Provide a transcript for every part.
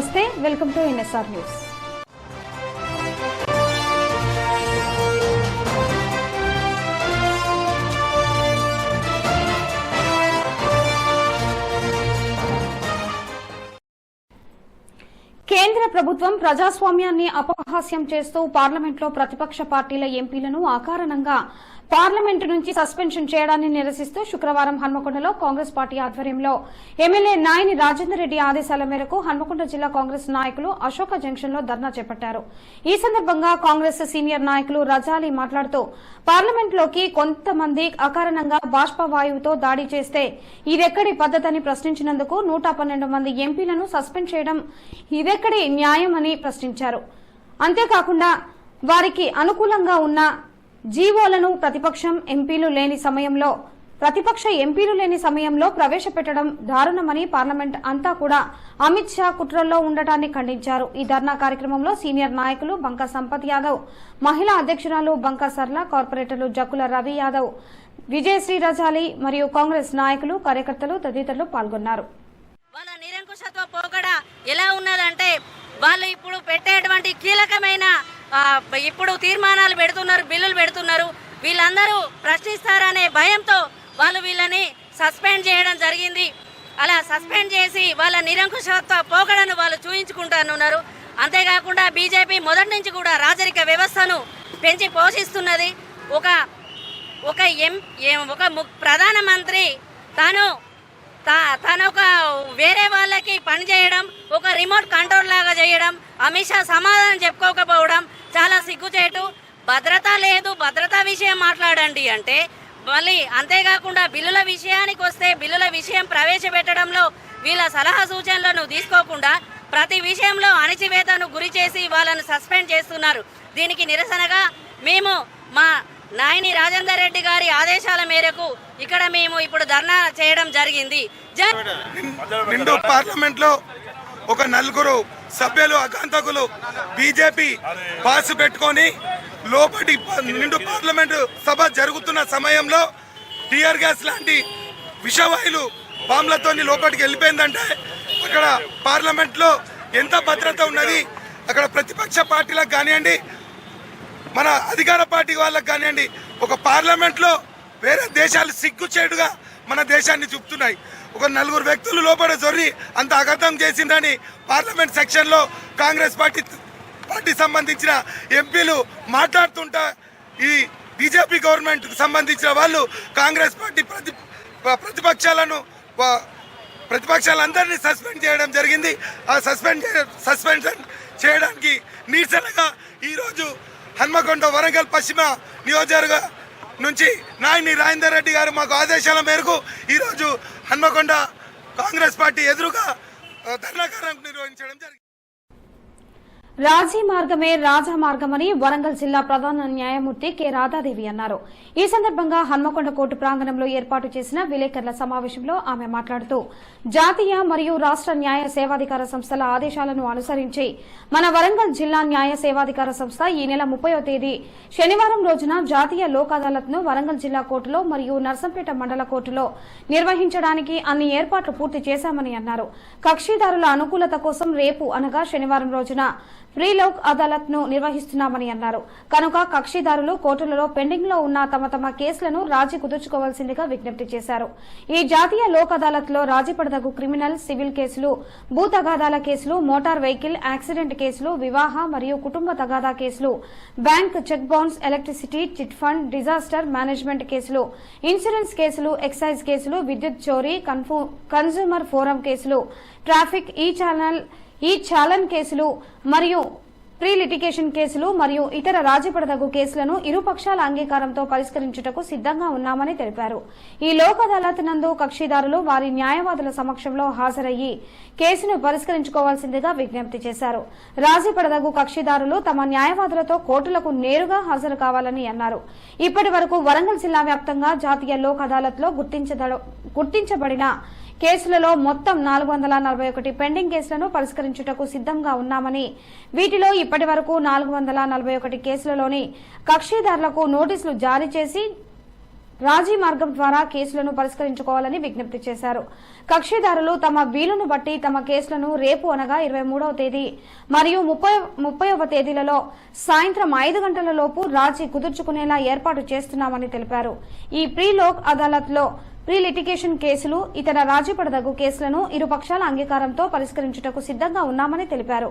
నమస్తే, welcome to NSR news. కేంద్ర ప్రభుత్వం ప్రజాస్వామ్యాన్ని అపహాస్యం చేస్తూ పార్లమెంట్లో ప్రతిపక్ష పార్టీల ఎంపీలను అకారణంగా పార్లమెంటు నుంచి సస్పెన్షన్ చేయడాన్ని నిరసిస్తూ శుక్రవారం హన్మకొండలో కాంగ్రెస్ పార్టీ ఆధ్వర్యంలో ఎమ్మెల్యే నాయని రాజేందర్ రెడ్డి ఆదేశాల మేరకు హన్మకొండ జిల్లా కాంగ్రెస్ నాయకులు అశోక జంక్షన్ లో ధర్నా చేపట్టారు. ఈ సందర్భంగా కాంగ్రెస్ సీనియర్ నాయకులు రజాలి మాట్లాడుతూ పార్లమెంట్లోకి కొంతమంది అకారణంగా బాష్పవాయువుతో దాడి చేస్తే ఇదెక్కడి పద్దతని ప్రశ్నించినందుకు 112 మంది ఎంపీలను సస్పెండ్ చేయడం ఇదెక్కడి న్యాయమని ప్రశ్నించారు. అంతేకాకుండా వారికి అనుకూలంగా ఉన్న జీవోలను ప్రతిపక్ష ఎంపీలు లేని సమయంలో ప్రవేశపెట్టడం దారుణమని పార్లమెంట్ అంతా కూడా అమిత్ షా కుట్రల్లో ఉండటాన్ని ఖండించారు. ఈ ధర్నా కార్యక్రమంలో సీనియర్ నాయకులు బంకా సంపత్ యాదవ్, మహిళా అధ్యక్షురాలు బంకా సర్ల, కార్పొరేటర్లు జక్కుల రవి యాదవ్, విజయశ్రీ రజాలి మరియు కాంగ్రెస్ నాయకులు, కార్యకర్తలు తదితరులు పాల్గొన్నారు. వాళ్ళ నిరంకుశత్వ పోకడ ఎలా ఉన్నదంటే వాళ్ళు ఇప్పుడు పెట్టేటువంటి కీలకమైన ఇప్పుడు తీర్మానాలు పెడుతున్నారు, బిల్లులు పెడుతున్నారు. వీళ్ళందరూ ప్రశ్నిస్తారనే భయంతో వాళ్ళు వీళ్ళని సస్పెండ్ చేయడం జరిగింది. అలా సస్పెండ్ చేసి వాళ్ళ నిరంకుశత్వ పోకడను వాళ్ళు చూయించుకుంటున్నారు. అంతేకాకుండా బీజేపీ మొదటి నుంచి కూడా రాజరిక వ్యవస్థను పెంచి పోషిస్తున్నది. ఒక ప్రధానమంత్రి తను ఒక వేరే వాళ్ళకి పని చేయడం, ఒక రిమోట్ కంట్రోల్ లాగా చేయడం, అమిత్ షా సమాధానం చెప్పుకోకపోవడం చాలా సిగ్గుచేటు. భద్రత లేదు, భద్రతా విషయం మాట్లాడండి అంటే మళ్ళీ అంతేకాకుండా బిల్లుల విషయానికి వస్తే బిల్లుల విషయం ప్రవేశపెట్టడంలో వీళ్ళ సలహా సూచనలను తీసుకోకుండా ప్రతి విషయంలో అణచివేతను గురి చేసి వాళ్ళను సస్పెండ్ చేస్తున్నారు. దీనికి నిరసనగా మేము మా నాయని రాజేందర్ రెడ్డి గారి ఆదేశాల మేరకు ఇక్కడ మేము ఇప్పుడు ధర్నా చేయడం జరిగింది. నిండు పార్లమెంట్ లో ఒక 4 సభ్యులు అగాంతకులు బీజేపీ పాస్ పెట్టుకొని లోపటి నిండు పార్లమెంట్ సభ జరుగుతున్న సమయంలో టియర్ గ్యాస్ లాంటి విషవాయులు బాంబులతో లోపలికి వెళ్ళిపోయిందంటే అక్కడ పార్లమెంట్ లో ఎంత భద్రత ఉన్నది. అక్కడ ప్రతిపక్ష పార్టీలకు కానివ్వండి, మన అధికార పార్టీ వాళ్ళకి కానివ్వండి, ఒక పార్లమెంట్లో వేరే దేశాలు సిగ్గుచేటుగా మన దేశాన్ని చూపుతున్నాయి. ఒక 4 వ్యక్తులు లోపల జొర్రి అంత అగతం చేసిందని పార్లమెంట్ సెక్షన్లో కాంగ్రెస్ పార్టీ సంబంధించిన ఎంపీలు మాట్లాడుతుంటా ఈ బీజేపీ గవర్నమెంట్కి సంబంధించిన వాళ్ళు కాంగ్రెస్ పార్టీ ప్రతిపక్షాలందరినీ సస్పెండ్ చేయడం జరిగింది. ఆ సస్పెన్షన్ చేయడానికి నిరసనగా ఈరోజు హన్మకొండ వరంగల్ పశ్చిమ నియోజకవర్గ నుంచి నాయని రాజేందర్ రెడ్డి గారు మాకు ఆదేశాల మేరకు ఈరోజు హన్మకొండ కాంగ్రెస్ పార్టీ ఎదురుగా ధర్నా కార్యక్రమం నిర్వహించడం జరిగింది. రాజీ మార్గమే రాజా మార్గమని వరంగల్ జిల్లా ప్రధాన న్యాయమూర్తి కె రాధాదేవి అన్నారు. ఈ సందర్భంగా హన్మకొండ కోర్టు ప్రాంగణంలో ఏర్పాటు చేసిన విలేకరుల సమావేశంలో ఆమె మాట్లాడుతూ జాతీయ మరియు రాష్ట న్యాయ సేవాధికార సంస్థల ఆదేశాలను అనుసరించి మన వరంగల్ జిల్లా న్యాయ సేవాధికార సంస్థ ఈ నెల 30వ తేదీ శనివారం రోజున జాతీయ లోక్ అదాలత్ ను వరంగల్ జిల్లా కోర్టులో మరియు నర్సంపేట మండల కోర్టులో నిర్వహించడానికి అన్ని ఏర్పాట్లు పూర్తి చేశామని అన్నారు. కక్షిదారుల అనుకూలత కోసం రేపు అనగా శనివారం రోజున ఫ్రీ లోక్ అదాలత్ ను నిర్వహిస్తున్నామని అన్నారు. కనుక కక్షిదారులు కోర్టులలో పెండింగ్ లో ఉన్న తమ కేసులను రాజీ కుదుర్చుకోవాల్సిందిగా విజ్ఞప్తి చేశారు. ఈ జాతీయ లోక్ అదాలత్ లో రాజీ పడదగు క్రిమినల్, సివిల్ కేసులు, భూ తగాదాల కేసులు, మోటార్ వెహికల్ యాక్సిడెంట్ కేసులు, వివాహ మరియు కుటుంబ తగాదా కేసులు, bank cheque bounce, electricity, chit fund, disaster management కేసులు, ఇన్సూరెన్స్ కేసులు, ఎక్సైజ్ కేసులు, విద్యుత్ చోరీ, కన్స్యూమర్ ఫోరం కేసులు, ట్రాఫిక్, ఈ చాలన్ కేసులు మరియు ప్రీ లిటిగేషన్ కేసులు మరియు ఇతర రాజీపడదగు కేసులను ఇరుపక్షాల అంగీకారంతో పరిష్కరించుటకు సిద్దంగా ఉన్నామని తెలిపారు. ఈ లోక్ అదాలత్ నందు కక్షిదారులు వారి న్యాయవాదుల సమక్షంలో హాజరయ్యి కేసును పరిష్కరించుకోవాల్సిందిగా విజ్ఞప్తి చేశారు. రాజీపడదగు కక్షిదారులు తమ న్యాయవాదులతో కోర్టులకు నేరుగా హాజరు కావాలని అన్నారు. ఇప్పటి వరకు వరంగల్ జిల్లా వ్యాప్తంగా జాతీయ లోక్ అదాలత్ లో గుర్తించబడిన కేసులలో మొత్తం 441 పెండింగ్ కేసులను పరిష్కరించుటకు సిద్దంగా ఉన్నామని, వీటిలో ఇప్పటి వరకు 441 కేసులలోని కక్షిదారులకు నోటీసులు జారీ చేసి రాజీ మార్గం ద్వారా కేసులను పరిష్కరించుకోవాలని విజ్ఞప్తి చేశారు. కక్షిదారులు తమ వీలును బట్టి తమ కేసులను రేపు అనగా 23వ తేదీ మరియు 30వ తేదీలలో సాయంత్రం 5 గంటల లోపు రాజీ కుదుర్చుకునేలా ఏర్పాటు చేస్తున్నామని తెలిపారు. ఈ ప్రీ లోక్ అదాలత్ లో ప్రీ లిటిగేషన్ కేసులు, ఇతర రాజీపడదగు కేసులను ఇరుపక్షాల అంగీకారంతో పరిష్కరించుటకు సిద్దంగా ఉన్నామని తెలిపారు.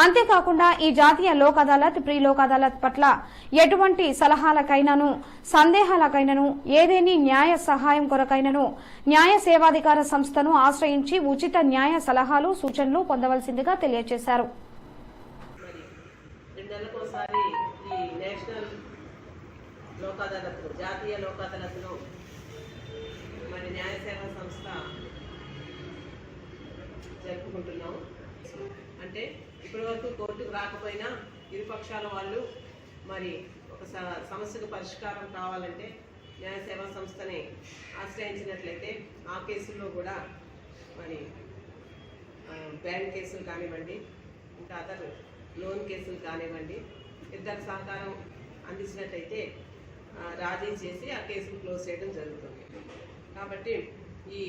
అంతేకాకుండా ఈ జాతీయ లోక్ అదాలత్, ప్రీ లోక్ అదాలత్ పట్ల ఎటువంటి సలహాలకైనను, సందేహాలకైనను, ఏదేని న్యాయ సహాయం కొరకైనను న్యాయ సేవాధికార సంస్థను ఆశ్రయించి ఉచిత న్యాయ సలహాలు, సూచనలు పొందవలసిందిగా తెలియజేశారు. జాతీయ లోక్ అదాలత్లో మరి న్యాయ సేవా సంస్థ జరుపుకుంటున్నాము. అంటే ఇప్పటివరకు కోర్టుకు రాకపోయినా ఇరుపక్షాల వాళ్ళు మరి ఒక సమస్యకు పరిష్కారం కావాలంటే న్యాయ సేవా సంస్థని ఆశ్రయించినట్లయితే ఆ కేసుల్లో కూడా మరి బ్యాంక్ కేసులు కానివ్వండి, ఇంకా అదర్ లోన్ కేసులు కానివ్వండి, ఇద్దరు సహకారం అందించినట్లయితే రాజీ చేసి ఆ కేసును క్లోజ్ చేయడం జరుగుతుంది. కాబట్టి ఈ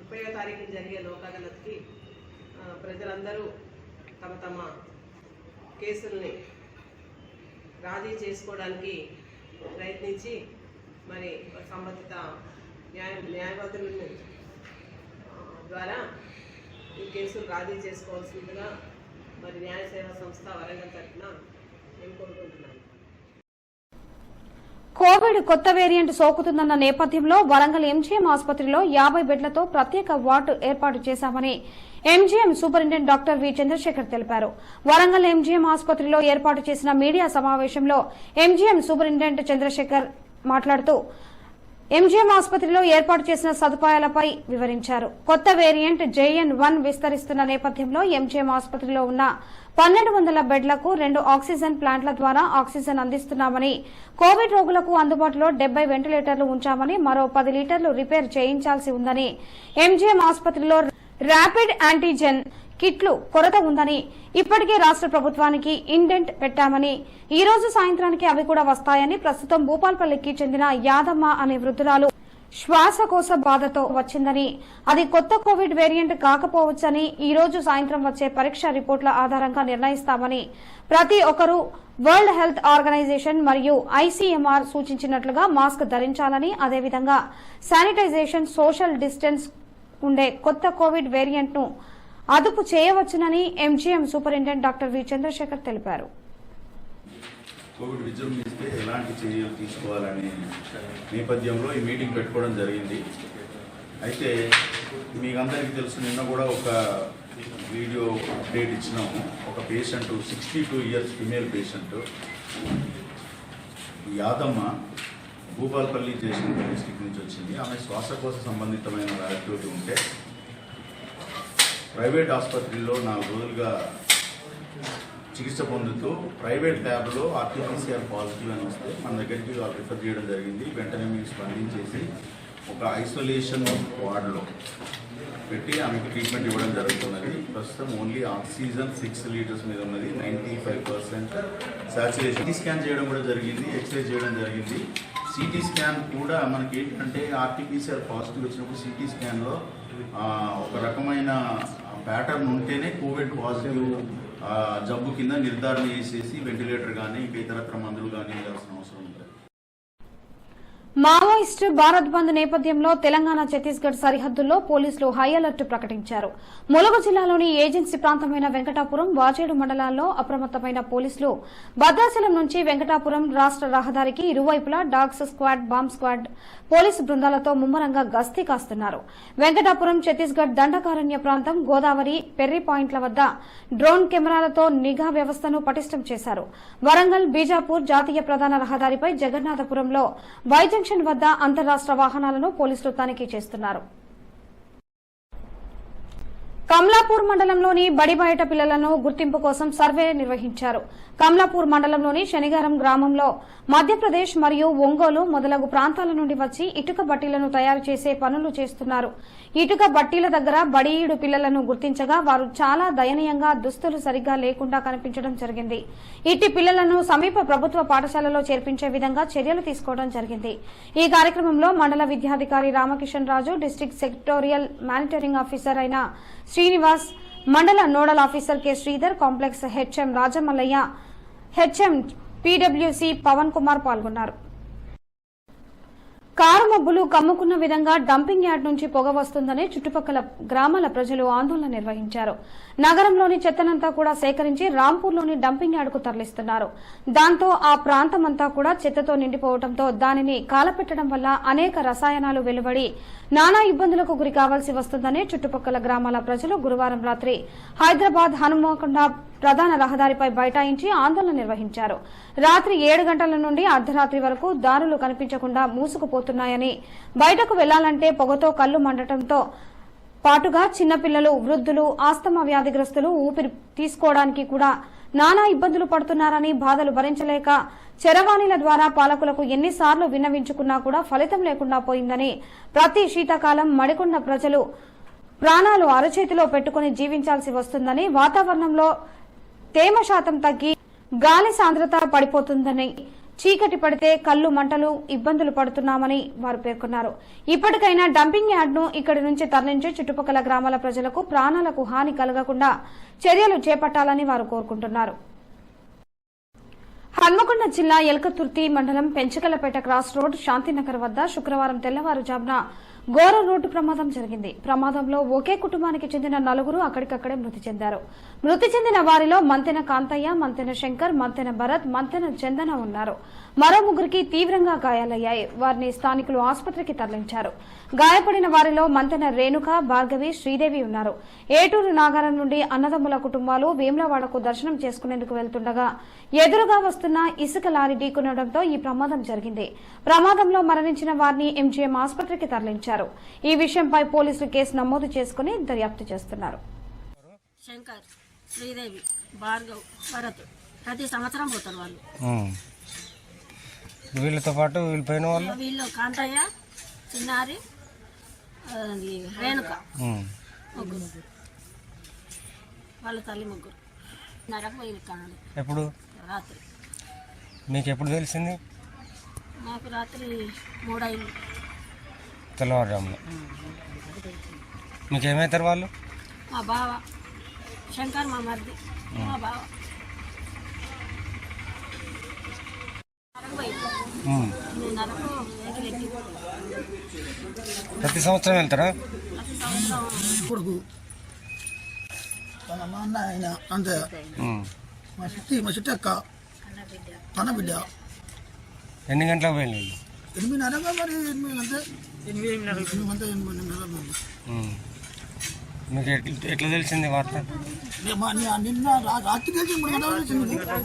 30వ తారీఖున జరిగే లోక్ అదాలత్కి ప్రజలందరూ తమ తమ కేసుల్ని రాజీ చేసుకోవడానికి ప్రయత్నించి మరి సంబంధిత న్యాయవాదుల ద్వారా ఈ కేసులు రాజీ చేసుకోవాల్సిందిగా మరి న్యాయ సేవా సంస్థ వరంగల్ తరఫున నేను కోరుకుంటున్నాను. కోవిడ్ కొత్త వేరియంట్ సోకుతుందన్న నేపథ్యంలో వరంగల్ ఎంజీఎం ఆసుపత్రిలో 50 బెడ్లతో ప్రత్యేక వార్డు ఏర్పాటు చేశామని MGM superintendent doctor V Chandrasekhar తెలిపారు. వరంగల్ ఎంజీఎం ఆసుపత్రిలో ఏర్పాటు చేసిన మీడియా సమావేశంలో ఎంజీఎం సూపరింటెండెంట్ చంద్రశేఖర్ మాట్లాడుతూ ఎంజీఎం ఆసుపత్రిలో ఏర్పాటు చేసిన సదుపాయాలపై వివరించారు. కొత్త వేరియంట్ JN.1 విస్తరిస్తున్న నేపథ్యంలో ఎంజీఎం ఆసుపత్రిలో ఉన్న 1200 బెడ్లకు 2 ఆక్సిజన్ ప్లాంట్ల ద్వారా ఆక్సిజన్ అందిస్తున్నామని, కోవిడ్ రోగులకు అందుబాటులో 70 వెంటిలేటర్లు ఉంచామని, మరో 10 లీటర్లు రిపేర్ చేయించాల్సి ఉందని, ఎంజీఎం ఆసుపత్రిలో ర్యాపిడ్ యాంటీజెన్ కిట్లు కొరత ఉందని, ఇప్పటికే రాష్ట్ర ప్రభుత్వానికి ఇండెంట్ పెట్టామని, ఈ రోజు సాయంత్రానికి అవి కూడా వస్తాయని, ప్రస్తుతం భూపాల్పల్లికి చెందిన యాదమ్మ అనే వృద్ధురాలు శ్వాసకోశ బాధతో వచ్చిందని, అది కొత్త కోవిడ్ వేరియంట్ కాకపోవచ్చని, ఈ రోజు సాయంత్రం వచ్చే పరీక్ష రిపోర్టుల ఆధారంగా నిర్ణయిస్తామని, ప్రతి ఒక్కరూ వరల్డ్ హెల్త్ ఆర్గనైజేషన్ మరియు ICMR సూచించినట్లుగా మాస్క్ ధరించాలని, అదేవిధంగా శానిటైజేషన్, సోషల్ డిస్టెన్స్ ఉండే కొత్త కోవిడ్ వేరియంట్ ను అదుపు చేయవచ్చునని MGM superintendent doctor V Chandrasekhar తెలిపారు. కోవిడ్ విజృంభిస్తే ఎలాంటి చర్యలు తీసుకోవాలనే నేపథ్యంలో ఈ మీటింగ్ పెట్టుకోవడం జరిగింది. అయితే మీకు అందరికీ తెలుసు, నిన్న కూడా ఒక వీడియో అప్డేట్ ఇచ్చినాము. ఒక patient 62 years female patient Yadamma Bhupalpally Jayashankar district నుంచి వచ్చింది. ఆమె శ్వాసకోశ సంబంధితమైన యాక్టివిటీ ఉంటే ప్రైవేట్ ఆసుపత్రిలో 4 రోజులుగా చికిత్స పొందుతూ ప్రైవేట్ ల్యాబ్లో RT-PCR పాజిటివ్ అని వస్తే మన దగ్గరికి వాళ్ళు రిఫర్ చేయడం జరిగింది. వెంటనే మేము స్పందించేసి ఒక ఐసోలేషన్ వార్డులో పెట్టి ఆమెకు ట్రీట్మెంట్ ఇవ్వడం జరుగుతున్నది. ప్రస్తుతం ఓన్లీ ఆక్సిజన్ 6 లీటర్స్ మీద ఉన్నది. 95% సాచురేషన్. సిటీ స్కాన్ చేయడం కూడా జరిగింది, ఎక్స్రే చేయడం జరిగింది. సిటీ స్కాన్ కూడా మనకి ఏంటంటే RT-PCR పాజిటివ్ వచ్చినప్పుడు సిటీ స్కాన్లో ఒక రకమైన ప్యాటర్న్ ఉంటేనే కోవిడ్ పాజిటివ్ జబ్బు కింద నిర్ధారణ చేసేసి వెంటిలేటర్ కానీ ఇంకా ఇతరత్ర మందులు కానీ ఇవ్వాల్సిన అవసరం ఉంది. మావోయిస్టు భారత్ బంద్ నేపథ్యంలో తెలంగాణ ఛత్తీస్గఢ్ సరిహద్దుల్లో పోలీసులు హై అలర్ట్ ప్రకటించారు. ములుగు జిల్లాలోని ఏజెన్సీ ప్రాంతమైన వెంకటాపురం, వాజేడు మండలాల్లో అప్రమత్తమైన పోలీసులు భద్రాచలం నుంచి వెంకటాపురం రాష్ట్ర రహదారికి ఇరువైపులా dogs squad, bomb squad police బృందాలతో ముమ్మరంగా గస్తీ కాస్తున్నారు. వెంకటాపురం ఛత్తీస్గఢ్ దండకారణ్య ప్రాంతం, గోదావరి, పెర్రి పాయింట్ల వద్ద డ్రోన్ కెమెరాలతో నిఘా వ్యవస్థను పటిష్టం చేశారు. వరంగల్, బీజాపూర్ జాతీయ ప్రధాన రహదారిపై జగన్నాథపురంలో వైజంక్షన్ వద్ద అంతర్రాష్ట్ర వాహనాలను పోలీసులు తనిఖీ చేస్తున్నారు. కమలాపూర్ మండలంలోని బడి బయట పిల్లలను గుర్తింపు కోసం సర్వే నిర్వహించారు. కమలాపూర్ మండలంలోని శనిగారం గ్రామంలో మధ్యప్రదేశ్ మరియు ఒంగోలు మొదలగు ప్రాంతాల నుండి వచ్చి ఇటుక బట్టీలను తయారు చేసే పనులు చేస్తున్నారు. ఇటుక బట్టీల దగ్గర బడియుడు పిల్లలను గుర్తించగా వారు చాలా దయనీయంగా దుస్తులు సరిగ్గా లేకుండా కనిపించడం జరిగింది. ఇట్టి పిల్లలను సమీప ప్రభుత్వ పాఠశాలలో చేర్పించే విధంగా చర్యలు తీసుకోవడం జరిగింది. ఈ కార్యక్రమంలో మండల విద్యాధికారి Ramakishan Raju, district sectorial monitoring officer అయిన శ్రీనివాస్, మండల nodal officer K Sridhar, complex HM Rajamallaiah, HM PWC Pawan Kumar పాల్గొన్నారు. కారు మబ్బులు కమ్ముకున్న విధంగా డంపింగ్ యార్డ్ నుంచి పొగ వస్తుందని చుట్టుపక్కల గ్రామాల ప్రజలు ఆందోళన నిర్వహించారు. నగరంలోని చెత్తనంతా కూడా సేకరించి రాంపూర్లోని డంపింగ్ యార్డుకు తరలిస్తున్నారు. దాంతో ఆ ప్రాంతమంతా కూడా చెత్తతో నిండిపోవడంతో దానిని కాలపెట్టడం వల్ల అనేక రసాయనాలు వెలువడి నానా ఇబ్బందులకు గురి కావాల్సి వస్తుందని చుట్టుపక్కల గ్రామాల ప్రజలు గురువారం రాత్రి హైదరాబాద్ హనుమకొండ ప్రధాన రహదారిపై బైఠాయించి ఆందోళన నిర్వహించారు. రాత్రి 7 గంటల నుండి అర్ధరాత్రి వరకు దారులు కనిపించకుండా మూసుకుపోతున్నాయని, బయటకు వెళ్లాలంటే పొగతో కళ్లు మండటంతో పాటుగా చిన్నపిల్లలు, వృద్ధులు, ఆస్తమా వ్యాధిగ్రస్తులు ఊపిరి తీసుకోవడానికి కూడా నానా ఇబ్బందులు పడుతున్నారని, బాధలు భరించలేక చరవాణిల ద్వారా పాలకులకు ఎన్నిసార్లు విన్నవించుకున్నా కూడా ఫలితం లేకుండా పోయిందని, ప్రతి శీతాకాలం మడికొండ ప్రజలు ప్రాణాలు అరచేతిలో పెట్టుకుని జీవించాల్సి వస్తుందని, వాతావరణంలో తేమ శాతం తగ్గి గాలి సాంద్రత పడిపోతుందని, చీకటి పడితే కళ్ళు మంటలు ఇబ్బందులు పడుతున్నామని వారు పేర్కొన్నారు. ఇప్పటికైనా డంపింగ్ యార్డ్ను ఇక్కడి నుంచి తరలించి చుట్టుపక్కల గ్రామాల ప్రజలకు ప్రాణాలకు హాని కలగకుండా చర్యలు చేపట్టాలని వారు కోరుకుంటున్నారు. హన్మకొండ జిల్లా ఎల్కతుర్తి మండలం పెంచకలపేట క్రాస్ రోడ్ శాంతినగర్ వద్ద శుక్రవారం తెల్లవారుజామున ఘోర రోడ్డు ప్రమాదం జరిగింది. ప్రమాదంలో ఒకే కుటుంబానికి చెందిన 4 అక్కడికక్కడే మృతి చెందారు. మృతి చెందిన వారిలో మంతెన కాంతయ్య, మంతెన శంకర్, మంతెన భరత్, మంతెన చందన ఉన్నారు. మరో 3కి తీవ్రంగా గాయాలయ్యాయి. వారిని స్థానికులు ఆసుపత్రికి తరలించారు. గాయపడిన వారిలో మంతెన రేణుక, భార్గవి, శ్రీదేవి ఉన్నారు. ఏటూరు నాగారం నుండి అన్నదమ్ముల కుటుంబాలు వేములవాడకు దర్శనం చేసుకునేందుకు వెళ్తుండగా ఎదురుగా వస్తున్న ఇసుక లారీ ఢీకొనడంతో ఈ ప్రమాదం జరిగింది. ప్రమాదంలో మరణించిన వారిని ఎంజీఎం ఆసుపత్రికి తరలించారు. ఈ విషయంపై పోలీసులు కేసు నమోదు చేసుకుని దర్యాప్తు చేస్తున్నారు. శంకర్, శ్రీదేవి, భార్గవ్, భరత్ ప్రతి సంవత్సరం పోతారు వాళ్ళు. వీళ్ళతో పాటు వెళ్ళిపోయిన వాళ్ళు వీళ్ళు కాంతయ్య, చిన్నారి, రేణుక, ముగ్గురు. వాళ్ళ తల్లి ముగ్గురు. నరకపోయింది కాదు. ఎప్పుడు? రాత్రి. మీకు ఎప్పుడు తెలిసింది? మాకు రాత్రి 3 అయింది. తెల్లవారుజామున. మీకు ఏమవుతారు వాళ్ళు? మా బావ శంకర్, మా మరిది, మా బావ. నరకు ఎగిరెక్కి ప్రతి సంవత్సరం వెళ్తారా? ప్రతి సంవత్సరం. కొడుకు తన నాన్న ఆయన అంతే. మా చిట్టి అక్క తన బిడ్డ. ఎన్ని గంటలకు పోయింది? 8:30 మరి 8 అంతే. 8:30 మీకు ఎట్లా తెలిసింది వార్త? నిన్న రాత్రి తెలిసి 3 గంటలకు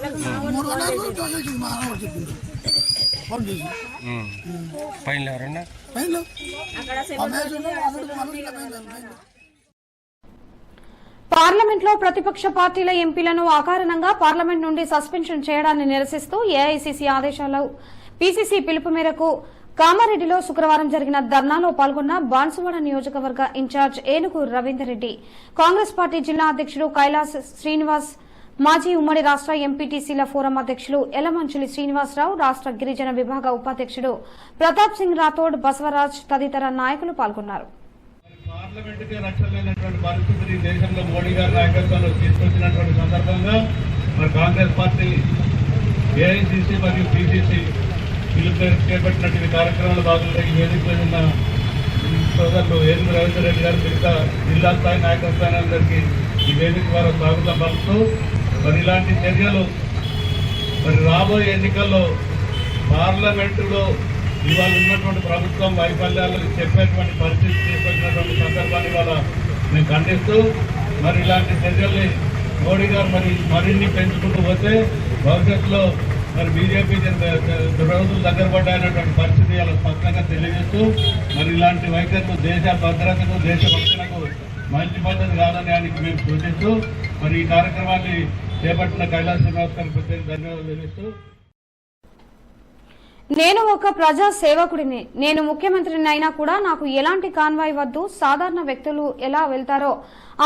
తెలిసింది. 3 గంటలకు తెలిసింది. మా అన్న చెప్పింది ఫోన్ చేసి. పైన ఎవరన్నా? పైన పార్లమెంట్లో ప్రతిపక్ష పార్టీల ఎంపీలను అకారణంగా పార్లమెంట్ నుండి సస్పెన్షన్ చేయడాన్ని నిరసిస్తూ ఏఐసీసీ ఆదేశాలు పీసీసీ పిలుపు మేరకు కామారెడ్డిలో శుక్రవారం జరిగిన ధర్నాలో పాల్గొన్న బాన్సువాడ నియోజకవర్గ ఇన్ఛార్జ్ ఏనుగు రవీందర్ రెడ్డి, కాంగ్రెస్ పార్టీ జిల్లా అధ్యక్షుడు కైలాస్ శ్రీనివాస్, మాజీ ఉమ్మడి రాష్ట్ర ఎంపీటీసీల ఫోరం అధ్యక్షులు ఎలమంచులి శ్రీనివాసరావు, రాష్ట్ర గిరిజన విభాగ ఉపాధ్యక్షుడు ప్రతాప్ సింగ్ రాథోడ్, బసవరాజ్ తదితర నాయకులు పాల్గొన్నారు. పార్లమెంటుకే రక్షణ లేనటువంటి పరిస్థితిని దేశంలో మోడీ గారి నాయకత్వంలో తీసుకొచ్చినటువంటి సందర్భంగా మరి కాంగ్రెస్ పార్టీ ఏఐసీసీ మరియు పీసీసీ పిలుపు చేపట్టినటువంటి కార్యక్రమాల భాగంగా ఈ వేదికపై ఉన్న సోదరులు ఏనుగు రవీందర్ రెడ్డి గారు మిగతా జిల్లా స్థాయి నాయకత్వానందరికీ ఈ వేదిక ద్వారా స్వాగతం పలుకుతూ మరి ఇలాంటి చర్యలు మరి రాబోయే ఎన్నికల్లో పార్లమెంటులో ఇవాళ ఉన్నటువంటి ప్రభుత్వం వైఫల్యాలను చెప్పేటువంటి పరిస్థితి తీసుకొచ్చినటువంటి సందర్భాన్ని ఇవాళ మేము ఖండిస్తూ మరి ఇలాంటి చర్యల్ని మోడీ గారు మరిన్ని పెంచుకుంటూ పోతే భవిష్యత్తులో మరి బీజేపీ రోజులు దగ్గర పడ్డాయన్నటువంటి పరిస్థితి అలా స్పష్టంగా తెలియజేస్తూ మరి ఇలాంటి వైఖరులు దేశ భద్రతకు, దేశ భక్తులకు మంచి పద్ధతి కాదని ఆయనకి మేము సూచిస్తూ మరి ఈ కార్యక్రమాన్ని చేపట్టిన కైలాస శ్రీనివాస్ గారికి ప్రత్యేక ధన్యవాదాలు తెలుస్తూ నేను ఒక ప్రజా సేవకుడిని. నేను ముఖ్యమంత్రిని అయినా కూడా నాకు ఎలాంటి కాన్వాయ్ వద్దు, సాధారణ వ్యక్తులు ఎలా వెళ్తారో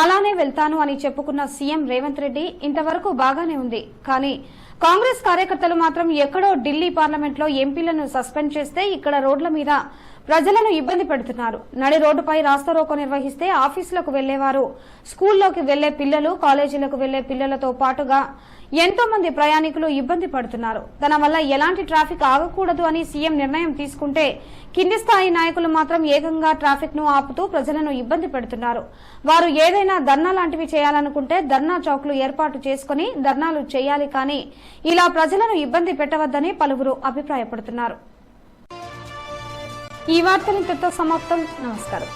అలానే వెళ్తాను అని చెప్పుకున్న సీఎం రేవంత్ రెడ్డి ఇంతవరకు బాగానే ఉంది. కానీ కాంగ్రెస్ కార్యకర్తలు మాత్రం ఎక్కడో ఢిల్లీ పార్లమెంట్లో ఎంపీలను సస్పెండ్ చేస్తే ఇక్కడ రోడ్ల మీద ప్రజలను ఇబ్బంది పెడుతున్నారు. నడి రోడ్డుపై రాస్తారోకో నిర్వహిస్తే ఆఫీసులకు వెళ్లేవారు, స్కూల్లోకి వెళ్లే పిల్లలు, కాలేజీలకు వెళ్లే పిల్లలతో పాటుగా ఎంతో మంది ప్రయాణికులు ఇబ్బంది పడుతున్నారు. తన వల్ల ఎలాంటి ట్రాఫిక్ ఆగకూడదు అని సీఎం నిర్ణయం తీసుకుంటే కింది స్థాయి నాయకులు మాత్రం ఏకంగా ట్రాఫిక్ ను ఆపుతూ ప్రజలను ఇబ్బంది పెడుతున్నారు. వారు ఏదైనా ధర్నా లాంటివి చేయాలనుకుంటే ధర్నా చౌక్లు ఏర్పాటు చేసుకుని ధర్నాలు చేయాలి, కానీ ఇలా ప్రజలను ఇబ్బంది పెట్టవద్దని పలువురు అభిప్రాయపడుతున్నారు. ఈ వార్తలు ఇంతటితో సమాప్తం. నమస్కారం.